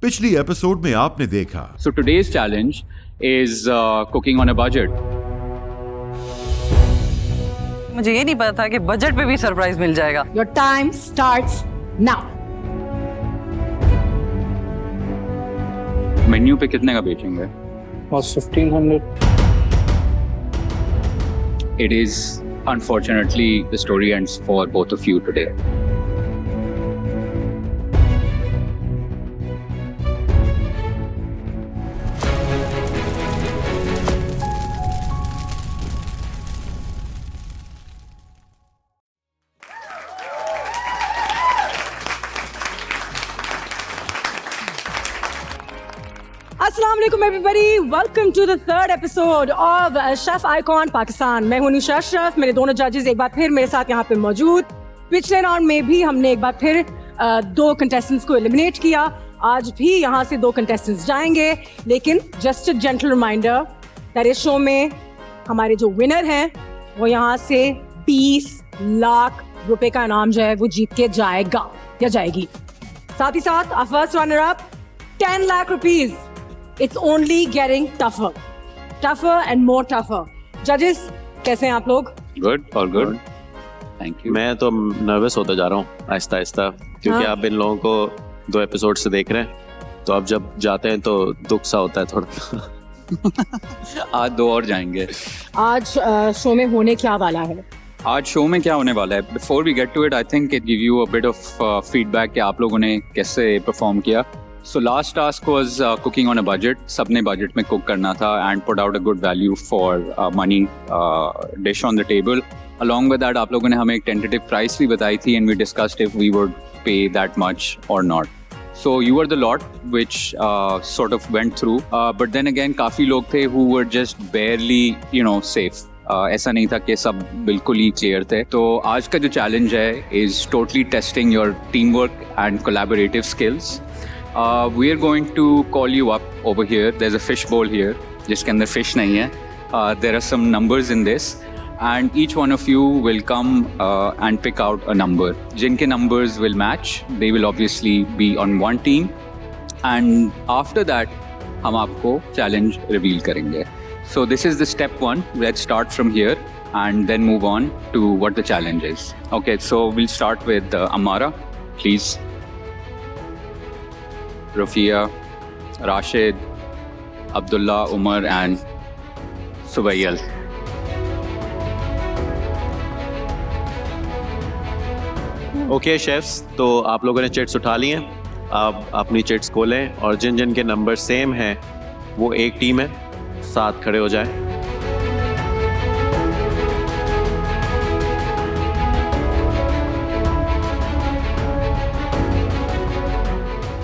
पिछली एपिसोड में आपने देखा। So today's challenge is cooking on a budget. मुझे ये नहीं पता था कि बजट पे भी सरप्राइज मिल जाएगा। Your time starts now. Menu पे कितने का बेचेंगे? Was 1500. It is unfortunately the story ends for both of you today. Assalamu alaikum everybody. Welcome to the third episode of Chef Icon Pakistan. मैं हूं निशा अशरफ। मेरे दोनों जजेस एक बार फिर मेरे साथ यहाँ पे मौजूद। पिछले राउंड में भी हमने एक बार फिर दो कंटेस्टेंट्स को एलिमिनेट किया। आज भी यहाँ से दो कंटेस्टेंट्स जाएंगे, लेकिन just a gentle reminder that इस शो में हमारे जो विनर हैं वो यहाँ से 20 लाख रुपए का इनाम जो है वो जीत के जाएगा या जाएगी। साथ ही साथ our first runner up 10 lakh rupees. It's only getting tougher and more tougher. Judges, कैसे हैं आप लोग? Good, all good. Thank you. मैं तो नर्वस होता जा रहा हूँ आहिस्ता आहिस्ता, क्योंकि हाँ। आप इन लोगों को 2 एपिसोड से देख रहे हैं, तो अब जब जाते हैं तो दुख सा होता है थोड़ा। आज 2 और जाएंगे। आज शो में होने क्या वाला है? आज शो में क्या होने वाला है? Before we get to it, I think it give you a bit of feedback कि आप लोगों ने कैसे परफॉर्म किया। So last task was cooking on a budget. सबने budget में cook करना था and put out a good value for money dish on the table. Along with that, आप लोगों ने हमें एक tentative price भी बताई थी and we discussed if we would pay that much or not. So you were the lot which sort of went through. But then again, काफ़ी लोग थे who were just barely, safe. ऐसा नहीं था कि सब बिल्कुल ही क्लियर थे। तो आज का जो चैलेंज है is totally testing your teamwork and collaborative skills. We are going to call you up over here. There's a fish bowl here, जिसके अंदर fish नहीं है. There are some numbers in this, and each one of you will come and pick out a number. जिनके numbers will match, they will obviously be on one team. And after that, हम आपको challenge reveal करेंगे. So this is the step 1. Let's start from here and then move on to what the challenge is. Okay, so we'll start with Amara, please. Rafia, Rashid, Abdullah, Umar and Subayal. Okay chefs, तो आप लोगों ने chits उठा ली हैं। आप अपनी chits खोलें और जिन जिन के नंबर सेम हैं वो एक टीम है, साथ खड़े हो जाएं।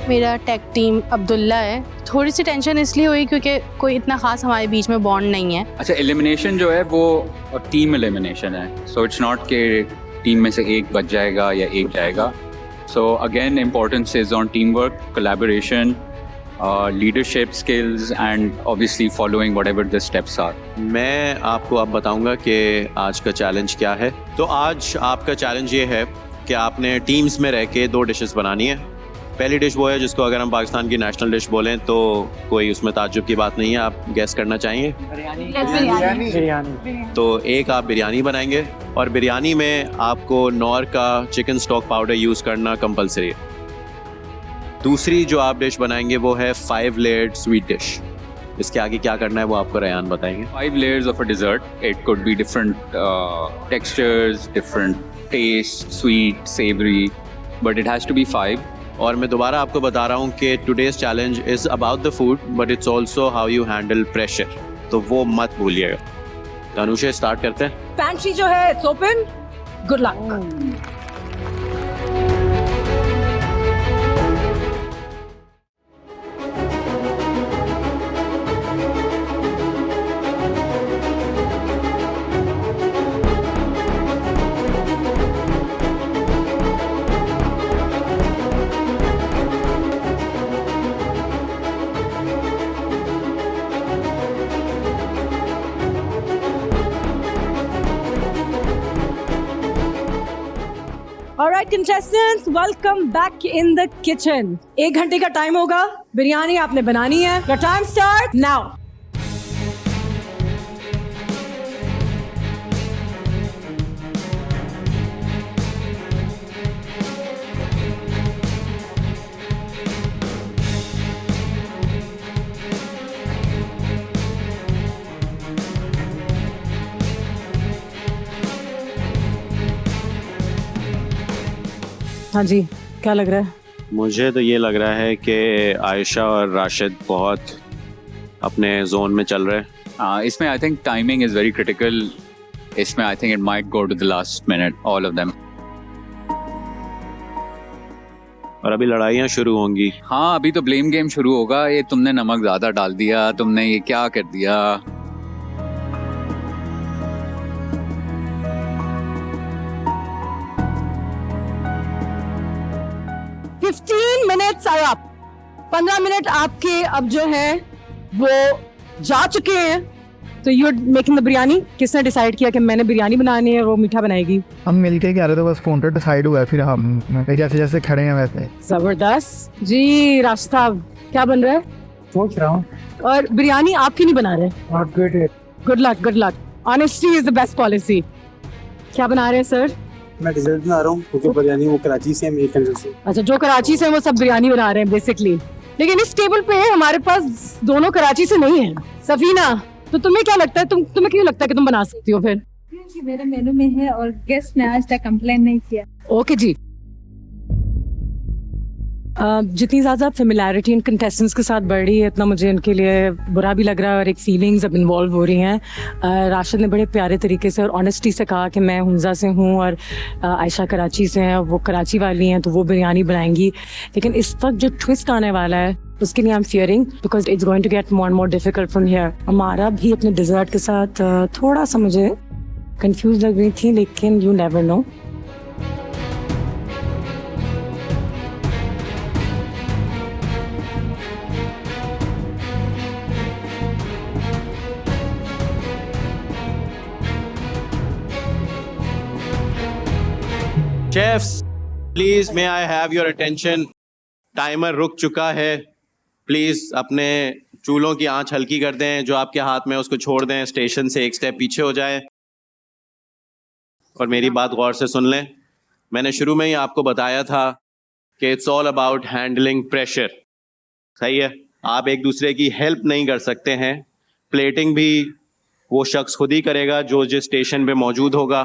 मेरा टेक टीम अब्दुल्ला है। थोड़ी सी टेंशन इसलिए हुई क्योंकि कोई इतना खास हमारे बीच में बॉन्ड नहीं है। अच्छा, एलिमिनेशन जो है वो टीम एलिमिनेशन है, सो इट्स नॉट कि टीम में से एक बच जाएगा या एक जाएगा। So again importance is on team work, collaboration, leadership skills and obviously following whatever the steps are. मैं आपको अब बताऊंगा कि आज का चैलेंज क्या है। तो आज आपका चैलेंज ये है कि आपने टीम्स में रह के 2 डिशेस बनानी है। पहली डिश वो है जिसको अगर हम पाकिस्तान की नेशनल डिश बोलें तो कोई उसमें ताज्जुब की बात नहीं है। आप गेस करना चाहेंगे? बिरयानी। तो एक आप बिरयानी बनाएंगे और बिरयानी में आपको नौर का चिकन स्टॉक पाउडर यूज़ करना कंपलसरी है। दूसरी जो आप डिश बनाएंगे वो है 5 लेयर्ड स्वीट डिश। इसके आगे क्या करना है वो आपको रयान बताएंगे। 5 layers of a dessert. It could be different textures, different taste, sweet, savory, but it has to be 5. और मैं दोबारा आपको बता रहा हूँ कि today's challenge is about the food but it's also how you handle pressure, तो वो मत भूलिएगा। तनुषे, स्टार्ट करते हैं। पैंट्री जो है it's open. Good luck. contestants, welcome back in the kitchen. 1 घंटे का टाइम होगा, बिरयानी आपने बनानी है. Your time starts now. हाँ जी, क्या लग रहा है? मुझे तो ये लग रहा है कि आयशा और राशिद बहुत अपने जोन में चल रहे हैं. इसमें I think timing is very critical. इसमें I think it might go to the last minute, all of them. और अभी लड़ाइयाँ शुरू होंगी. हाँ, अभी तो ब्लेम गेम शुरू होगा. ये तुमने नमक ज्यादा डाल दिया, तुमने ये क्या कर दिया. 15 minutes are up. 15 मिनट आपके अब जो है वो जा चुके हैं. तो यू मेकिंग द बिरयानी. किसने डिसाइड किया कि मैंने बिरयानी बनानी है और वो मीठा बनाएगी? हम मिलके कह रहे थे, बस फोन पर डिसाइड हुआ. फिर हम जैसे जैसे खड़े हैं वैसे. जबरदस्त जी. राशिद साहब क्या बन रहा है? सोच रहा हूँ. और बिरयानी आपकी नहीं बना रहे? Not good. Good luck, good luck. Honesty is the best policy. क्या बना रहे हैं सर? मैं रिजल्ट बना रहा हूँ क्योंकि बिरयानी वो कराची से है, मेरे ख्याल से. अच्छा, जो कराची से हैं वो सब बिरयानी बना रहे हैं बेसिकली. लेकिन इस टेबल पे हमारे पास दोनों कराची से नहीं है. सफीना, तो तुम्हें क्या लगता है, तुम्हें क्यों लगता है कि तुम बना सकती हो फिर? क्योंकि मेरे मेनू में है और गेस्ट ने आज तक कंप्लेन नहीं किया. ओके जी. जितनी ज़्यादा फेमिलैरिटी इन कंटेस्टेंट्स के साथ बढ़ रही है, इतना मुझे इनके लिए बुरा भी लग रहा है और एक फीलिंग्स अब इन्वॉल्व हो रही हैं. राशिद ने बड़े प्यारे तरीके से और ऑनेस्टी से कहा कि मैं हुंजा से हूँ और आयशा कराची से हैं, वो कराची वाली हैं, तो वो बिरयानी बनाएंगी. लेकिन इस वक्त जो ट्विस्ट आने वाला है उसके लिए I am fearing because it's going to get more and more difficult from here. हमारा भी अपने डिज़र्ट के साथ थोड़ा सा मुझे कंफ्यूज लग रही थी, लेकिन you never know. Chefs, please may I have your attention. Timer रुक चुका है. प्लीज अपने चूल्हों की आंच हल्की कर दें. जो आपके हाथ में उसको छोड़ दें. स्टेशन से एक स्टेप पीछे हो जाएं और मेरी बात गौर से सुन लें. मैंने शुरू में ही आपको बताया था कि it's all about handling pressure. सही है, आप एक दूसरे की हेल्प नहीं कर सकते हैं. प्लेटिंग भी वो शख्स खुद ही करेगा जो जिस स्टेशन पे मौजूद होगा.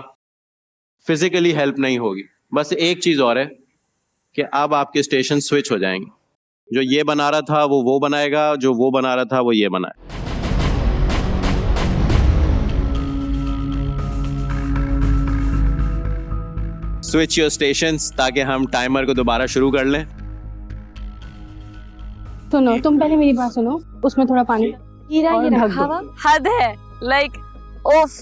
फिजिकली हेल्प नहीं होगी. बस एक चीज़ और है कि अब आपके स्टेशन स्विच हो जाएंगे. जो ये बना रहा था वो बनाएगा, जो वो बना रहा था वो ये बनाए. स्विच योर स्टेशंस ताकि हम टाइमर को दोबारा शुरू कर लें. सुनो, तुम पहले मेरी बात सुनो. उसमें थोड़ा पानी. हीरा ये रखा हुआ हद है. लाइक ओफ,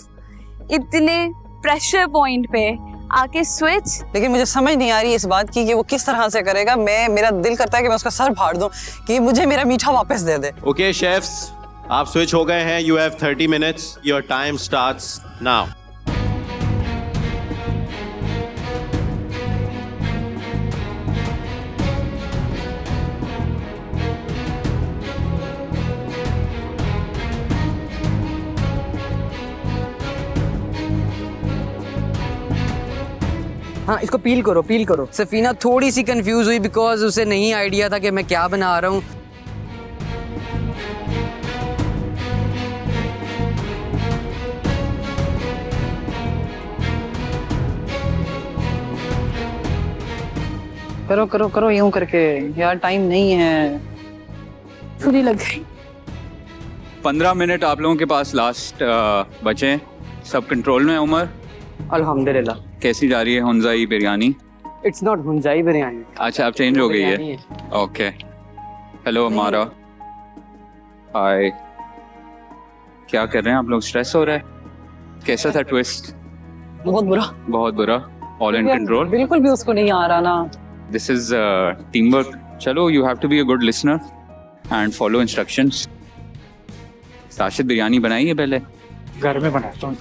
इतने प्रेशर पॉइंट पे आके स्विच. लेकिन मुझे समझ नहीं आ रही इस बात की कि वो किस तरह से करेगा. मेरा दिल करता है कि मैं उसका सर फाड़ दूं कि मुझे मेरा मीठा वापस दे दे. ओके शेफ्स, आप स्विच हो गए हैं. You have 30 minutes. Your time starts now. हाँ, इसको पील करो, पील करो. सफीना थोड़ी सी कंफ्यूज हुई बिकॉज उसे नहीं आइडिया था कि मैं क्या बना रहा हूँ. करो करो करो यूं करके यार, टाइम नहीं है. छुरी लग गई. 15 मिनट आप लोगों के पास लास्ट बचे हैं. सब कंट्रोल में है उमर? अल्हम्दुलिल्लाह. कैसी जा रही है हुंजाई बिरयानी? It's not Hunzai biryani. अच्छा, अब चेंज हो गई है. ओके. हेलो हमारा. हाय. क्या कर रहे हैं आप लोग? स्ट्रेस हो रहा है? कैसा था ट्विस्ट? बहुत बुरा, बहुत बुरा. All in control? बिल्कुल भी उसको नहीं आ रहा ना. This is team work. चलो, you have to be a good listener and follow instructions. Rashid biryani बनाई है पहले? घर में बनाता हूँ.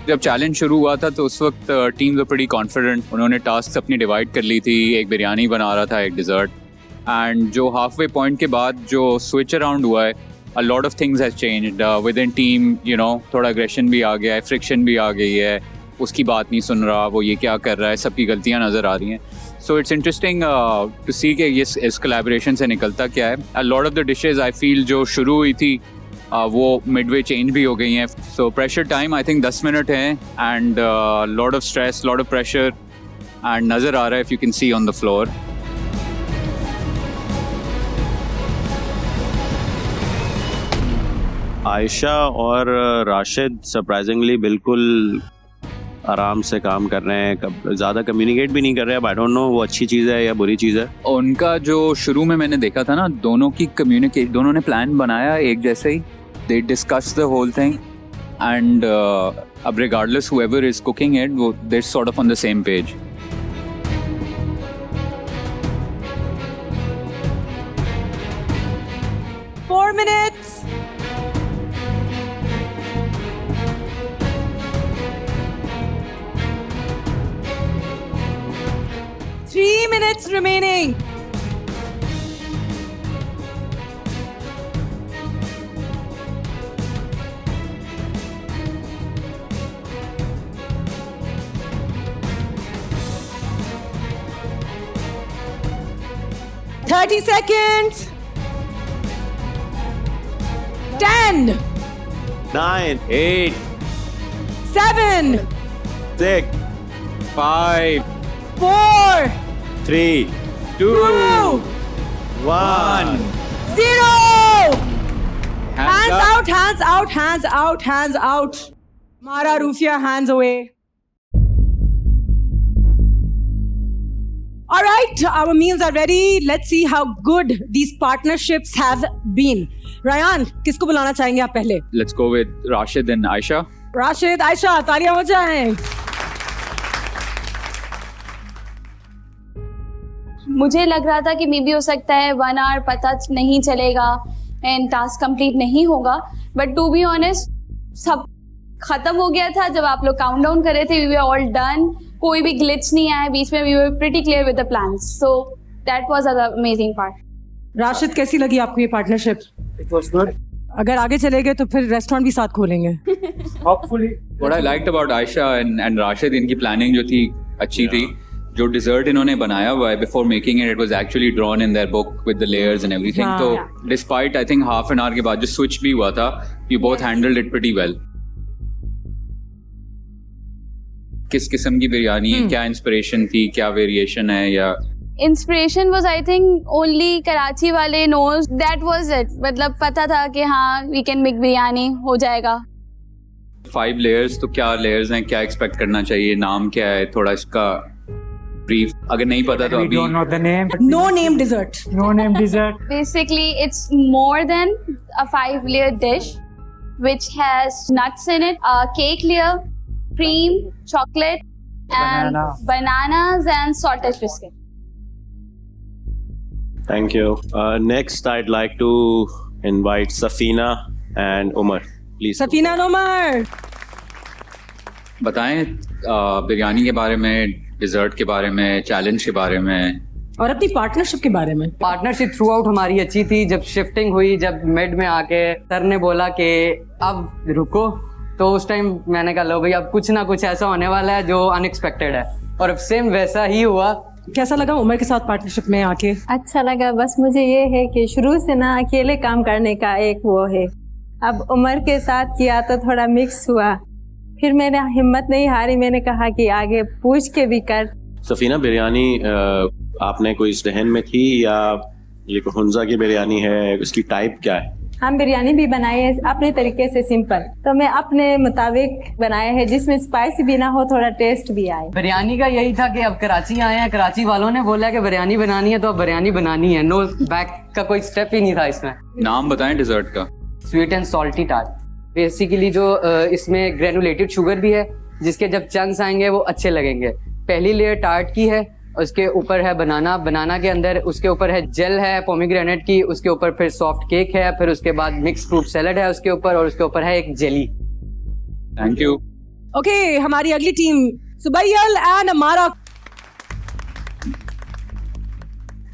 जब चैलेंज शुरू हुआ था तो उस वक्त टीम्स वर प्रीटी कॉन्फिडेंट. उन्होंने टास्क अपनी डिवाइड कर ली थी. एक बिरयानी बना रहा था, एक डिज़र्ट. एंड जो हाफवे पॉइंट के बाद जो स्विच अराउंड हुआ है, a lot of things has changed within team. You know, थोड़ा aggression भी आ गया है, friction भी आ गई है. उसकी बात नहीं सुन रहा, वो ये क्या कर रहा है, सबकी गलतियाँ नज़र आ रही हैं. So it's interesting to see कि ये इस collaboration से निकलता क्या है. A lot of the dishes I feel जो शुरू हुई थी वो midway change भी हो गई हैं. So pressure time I think 10 minute हैं and lot of stress, lot of pressure and नज़र आ रहा है if you can see on the floor. Ayesha और राशिद सरप्राइजिंगली बिल्कुल आराम से काम कर रहे हैं, ज़्यादा कम्युनिकेट भी नहीं कर रहे हैं. आई डोंट नो वो अच्छी चीज़ है या बुरी चीज़ है. उनका जो शुरू में मैंने देखा था ना, दोनों की कम्युनिकेट, दोनों ने प्लान बनाया एक जैसे ही. They discuss the whole thing and अब regardless whoever is cooking it, वो they sort of on the same page. Four minutes. Three minutes remaining. Thirty seconds. 10, 9, 8, 7, 6, 5, 4, 3, 2, 1. 0. hands Hands up. out, hands out, hands out, hands out. Mara Rufia, hands away. All right, our meals are ready. Let's see how good these partnerships have been. Ryan, किसको बुलाना चाहेंगे आप पहले? Let's go with Rashid and Aisha. Rashid, Ayesha, तालियां हो जाएं. मुझे लग रहा था कि मे बी हो सकता है 1 आवर पता नहीं चलेगा एंड टास्क कंप्लीट नहीं होगा, बट टू बी ऑनेस्ट सब खत्म हो गया था जब आप लोग काउंट डाउन कर रहे थे. वी वर ऑल डन, कोई भी ग्लिच नहीं आया बीच में. We were pretty clear with the plans, so that was the amazing part. Rashid, कैसी लगी आपको ये पार्टनरशिप? It was good. अगर आगे चले गए तो फिर रेस्टोरेंट भी साथ खोलेंगे. Hopefully. What I liked about Aisha and Rashid, इनकी प्लानिंग जो थी अच्छी थी. जो डिजर्ट इन्होंने बनाया हुआ है before making it was actually drawn in their book with the layers and everything. हाँ. तो despite I think half an hour के बाद जो स्विच भी हुआ था, you both handled it pretty well. किस किस्म की बिरयानी है, क्या इंस्पिरेशन थी, क्या वेरिएशन है, या inspiration was I think only Karachi वाले नोज, दैट वाज इट. मतलब पता था कि हाँ वी कैन मेक बिरयानी, हो जाएगा. 5 लेयर्स, तो क्या लेयर्स हैं, क्या एक्सपेक्ट करना चाहिए, नाम क्या है, थोड़ा इसका ब्रीफ अगर नहीं पता तो We अभी. don't know the name. No name dessert. No name dessert. Basically, it's more than a 5-layer dish, which has nuts in it, a cake layer, cream, chocolate, and bananas and salted biscuit. Thank you. Next, I'd like to invite Safina and Umar. Please. Safina and Umar. बताएं बिरयानी के बारे में, dessert के बारे में, challenge के बारे में और अपनी पार्टनरशिप के बारे में. पार्टनरशिप थ्रू आउट हमारी अच्छी थी. जब शिफ्टिंग हुई, जब मिड में आके सर ने बोला कि अब रुको, तो उस टाइम मैंने कहा लो भाई अब कुछ ना कुछ ऐसा होने वाला है जो अनएक्सपेक्टेड है, और अब सेम वैसा ही हुआ. कैसा लगा उमर के साथ पार्टनरशिप में आके? अच्छा लगा. बस मुझे ये है कि शुरू से ना अकेले काम करने का एक वो है. अब उमर के साथ किया तो थोड़ा मिक्स हुआ, फिर मैंने हिम्मत नहीं हारी, मैंने कहा कि आगे पूछ के भी कर. सफीना, बिरयानी आपने कोई स्टहन में थी या ये हुंजा की बिरयानी है, उसकी टाइप क्या है? हम बिरयानी भी बनाए हैं अपने तरीके से सिंपल, तो मैं अपने मुताबिक बनाया है जिसमें स्पाइसी भी ना हो, थोड़ा टेस्ट भी आए. बिरयानी का यही था कि अब कराची आए हैं, कराची वालों ने बोला कि बिरयानी बनानी है तो अब बिरयानी बनानी है. नो बैक का कोई स्टेप ही नहीं था इसमें. नाम बताएं डिजर्ट का. Sweet and salty tart. Basically जो इसमें ग्रेनुलेटेड शुगर भी है, जिसके जब चंक्स आएंगे वो अच्छे लगेंगे. पहली लेयर टार्ट की है, उसके ऊपर है बनाना के अंदर, उसके ऊपर है जेल है पोमीग्रेनेट की, उसके ऊपर फिर सॉफ्ट केक है, फिर उसके बाद मिक्स फ्रूट सैलड है उसके ऊपर, और उसके ऊपर है एक जेली. Thank you. ओके हमारी अगली टीम सुबैयल एंड अमारा।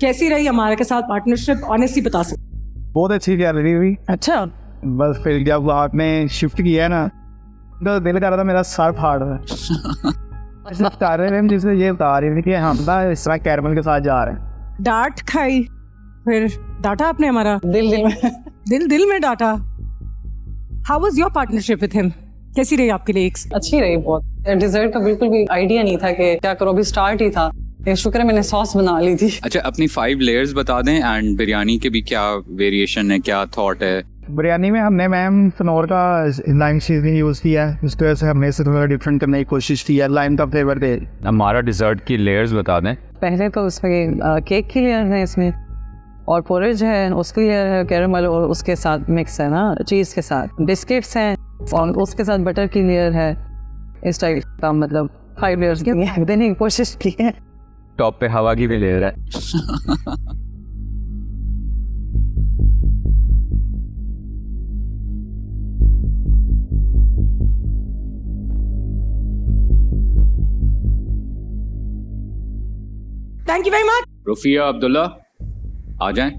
कैसी रही अमारा के साथ पार्टनरशिप, ऑनेस्टली बता सकते? बहुत अच्छी क्या रही हुई। अच्छा, बस फिर जब आपने शिफ्ट किया ना तो दिल कर रहा था मेरा सर फाड़ रहा है। जिससे ये बता रही थी कि हम ना इस तरह कैरमल के साथ जा रहे हैं। डांट खाई, फिर डांटा आपने हमारा? दिल में डांटा। How was your partnership with him? कैसी रही आपके लिए? अच्छी रही बहुत। डिजर्ट का बिल्कुल भी आइडिया नहीं था कि क्या करो, अभी स्टार्ट ही था। ये शुक्र है मैंने सॉस बना ली थी। अच्छा, अपनी 5 लेयर्स बता दें एंड बिरयानी के भी क्या वेरिएशन है, क्या थॉट है? बिरयानी में हमने मैम सनौर का लाइम सीजनिंग यूज़ किया है, इस वजह से हमने इसे थोड़ा डिफरेंट करने की कोशिश की है, लाइम का फ्लेवर दे। हमारा डिज़र्ट की लेयर्स बता दें। पहले तो उसमें केक की लेयर है, इसमें और पोरेज है, उसकी लेयर है कैरमल, और उसके साथ मिक्स है ना चीज़ के साथ, बिस्किट्स हैं, और उसके साथ बटर की लेयर है। इस टाइप का मतलब 5 लेयर्स देने की कोशिश की है। टॉप पे हवा की भी लेयर है। Thank you very much. Rufiya Abdullah आ जाएं।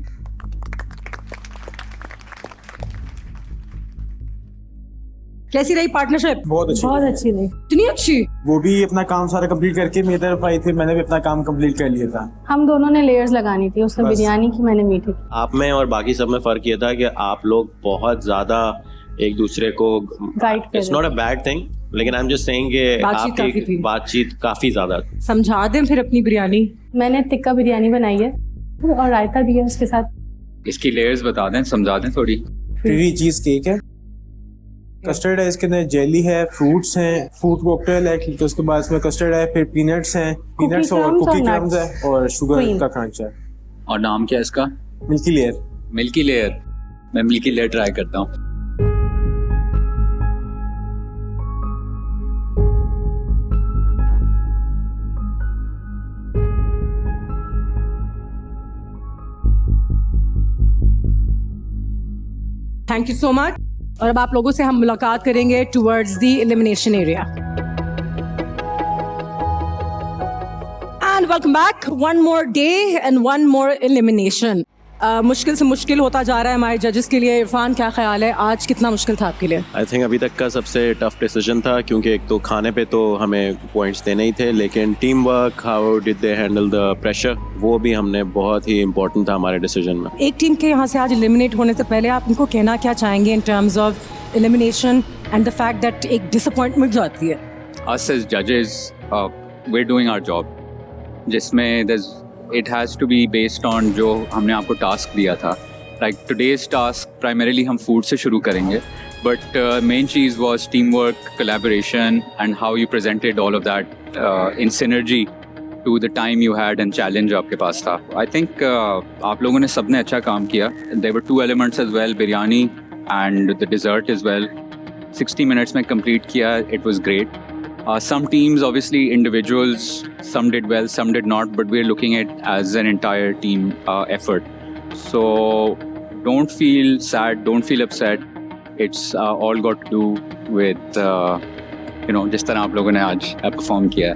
कैसी रही पार्टनरशिप? बहुत अच्छी रही। इतनी अच्छी? वो भी अपना काम सारा कंप्लीट करके मेरी तरफ आई थी, मैंने भी अपना काम कंप्लीट कर लिया था। हम दोनों ने लेयर्स लगानी थी, उसने बस। बिरयानी की, मैंने मीठी। आप में और बाकी सब में फ़र्क ये था कि आप लोग बहुत ज़्यादा एक दूसरे को गाइड कर it's not a bad thing, लेकिन आई एम जस्ट सेइंग कि बातचीत काफी थी। आपकी बातचीत काफ़ी ज़्यादा। समझा दें फिर अपनी बिरयानी। मैंने टिक्का बिरयानी बनाई है और रायता भी है उसके साथ। इसकी लेयर्स बता दें, समझा दें थोड़ी। क्रीमी चीज केक है, कस्टर्ड है, इसके अंदर जेली है, फ्रूट्स हैं, फ्रूट कॉकटेल है, तो उसके बाद इसमें कस्टर्ड है, फिर पीनट्स हैं, पीनट्स और crumbs कुकी और क्रम्स nuts, है, और शुगर cream। का क्रंच है। और नाम क्या है इसका? Milky layer. Milky layer. मैं मिल्की लेयर ट्राई करता हूँ। Thank you so much. और अब आप लोगों से हम मुलाकात करेंगे towards the elimination area. And welcome back. One more day and one more elimination. मुश्किल से मुश्किल होता जा रहा है हमारे जजेस के लिए। इरफान, क्या ख्याल है, आज कितना मुश्किल था आपके लिए? आई थिंक अभी तक का सबसे टफ डिसीजन था, क्योंकि एक तो खाने पे तो हमें पॉइंट्स देने ही थे, लेकिन team work, how did they handle the pressure, वो भी हमने बहुत ही इम्पोर्टेंट था हमारे डिसीजन में। एक टीम के यहाँ से आज एलिमिनेट होने से पहले आप उनको कहना क्या चाहेंगे in terms of elimination and the fact that एक डिसअपॉइंटमेंट जाती है? Us as judges, we're doing our job, जिसमें it has to be based on जो हमने आपको टास्क दिया था. Like today's task, primarily हम food से शुरू करेंगे, but main cheese was teamwork, collaboration, and how you presented all of that in synergy to the time you had and challenge आपके पास था. I think आप लोगों ने सबने अच्छा काम किया. There were 2 elements as well, biryani and the dessert as well. 60 minutes में complete किया. It was great. Some teams, obviously individuals, some did well, some did not, but we're looking at as an entire team effort. So don't feel sad, don't feel upset. It's all got to do with, जिस तरह आप लोगों ने आज perform किया है.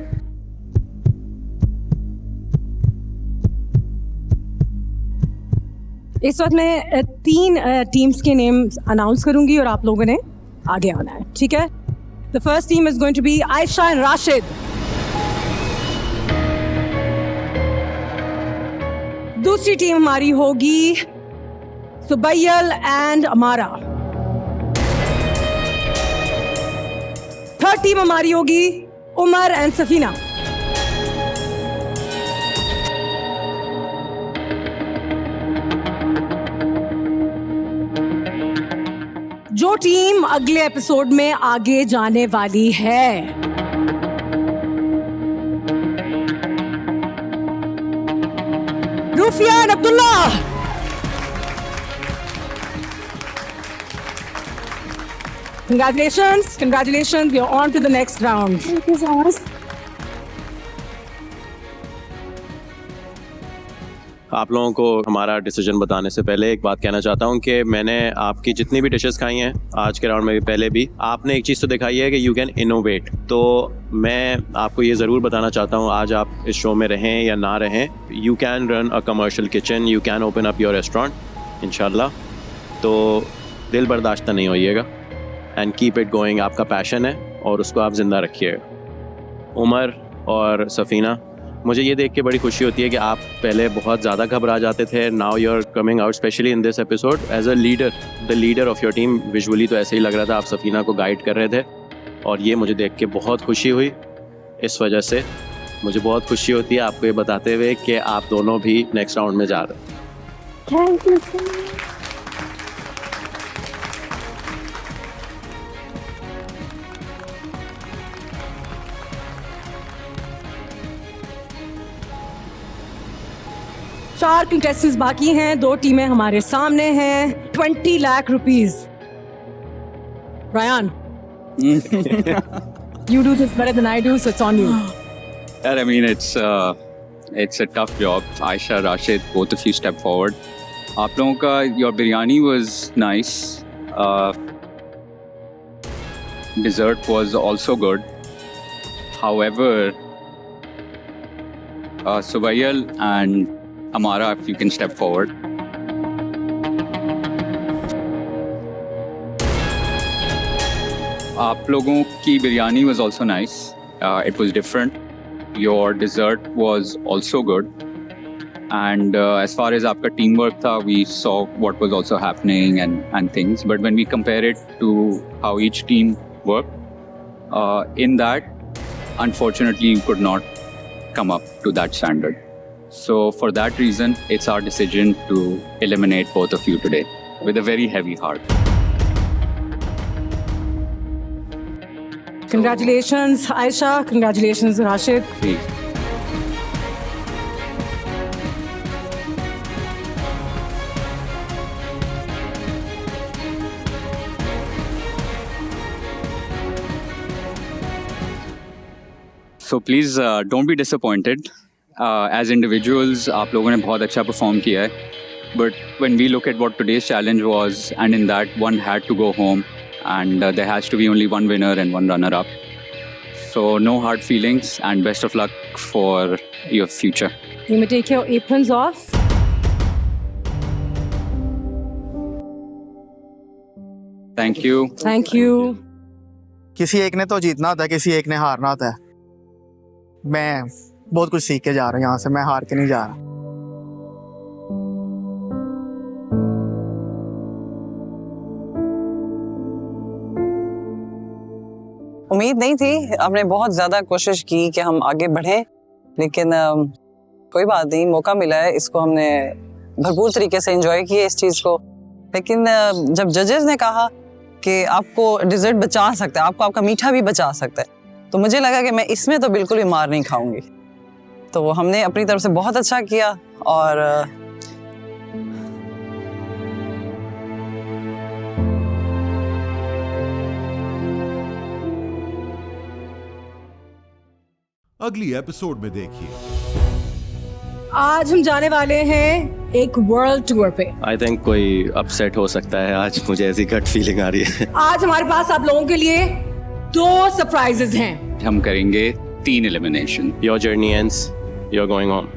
इस वक्त मैं 3 टीम्स के नेम अनाउंस करूंगी और आप लोगों ने आगे आना है, ठीक है? The first team is going to be Aisha and Rashid. दूसरी टीम हमारी होगी सुबैयल एंड अमारा. थर्ड टीम हमारी होगी उमर एंड सफीना. जो टीम अगले एपिसोड में आगे जाने वाली है, rufiyaa and Abdullah. Congratulations, you're on to the next round. Thank you so much. आप लोगों को हमारा डिसीजन बताने से पहले एक बात कहना चाहता हूँ कि मैंने आपकी जितनी भी डिशेस खाई हैं आज के राउंड में भी पहले भी, आपने एक चीज़ तो दिखाई है कि यू कैन इनोवेट। तो मैं आपको ये ज़रूर बताना चाहता हूँ, आज आप इस शो में रहें या ना रहें, you can run a commercial kitchen, you can open up your restaurant इंशाल्लाह। तो दिल बर्दाश्त नहीं होइएगा एंड कीप इट गोइंग। आपका पैशन है और उसको आप ज़िंदा रखिएगा। उमर और सफ़ीना, मुझे ये देख के बड़ी खुशी होती है कि आप पहले बहुत ज़्यादा घबरा जाते थे, now you are coming out specially in this episode as a leader, the leader of your team. Visually तो ऐसे ही लग रहा था आप सफ़ीना को गाइड कर रहे थे और ये मुझे देख के बहुत खुशी हुई। इस वजह से मुझे बहुत खुशी होती है आपको ये बताते हुए कि आप दोनों भी नेक्स्ट राउंड में जा रहे हैं। Thank you so much. चार कंटेस्टेंट्स बाकी हैं, 2 टीमें हमारे सामने हैं। 20 lakh rupees. Ryan, you do this better than I do, so it's on you. Yeah, I mean, it's a tough job. Aisha, Rashid, both of you step forward. आप लोगों का your biryani was nice. Dessert was also good. However, Subayal and Amara, if you can step forward. आप लोगों की biryani was also nice. It was different. Your dessert was also good. And as far as आपका teamwork था, we saw what was also happening and things. But when we compare it to how each team worked, in that, unfortunately, you could not come up to that standard. So for that reason, it's our decision to eliminate both of you today with a very heavy heart. Congratulations, Aisha. Congratulations, Rashid. Please. So please don't be disappointed. As individuals, आप लोगों ने बहुत अच्छा perform किया है. But when we look at what today's challenge was, and in that one had to go home, and there has to be only one winner and one runner-up. So no hard feelings, and best of luck for your future. You may take your aprons off. Thank you. Thank you. किसी एक ने तो जीतना होता है, किसी एक ने हारना होता है। मैं बहुत कुछ सीख के जा रहा हूँ यहाँ से, मैं हार के नहीं जा रहा। उम्मीद नहीं थी, हमने बहुत ज़्यादा कोशिश की कि हम आगे बढ़ें, लेकिन कोई बात नहीं, मौका मिला है, इसको हमने भरपूर तरीके से एंजॉय किए इस चीज़ को। लेकिन जब जजेस ने कहा कि आपको डिज़र्ट बचा सकता है, आपको आपका मीठा भी बचा सकता है, तो मुझे लगा कि मैं इसमें तो बिल्कुल भी मार नहीं खाऊंगी। तो हमने अपनी तरफ से बहुत अच्छा किया और अगली एपिसोड में देखिए। आज हम जाने वाले हैं एक वर्ल्ड टूर पे। आई थिंक कोई अपसेट हो सकता है आज, मुझे ऐसी गट फीलिंग आ रही है। आज हमारे पास आप लोगों के लिए 2 सरप्राइजेस हैं। हम करेंगे 3 elimination. Your journey ends, you're going home.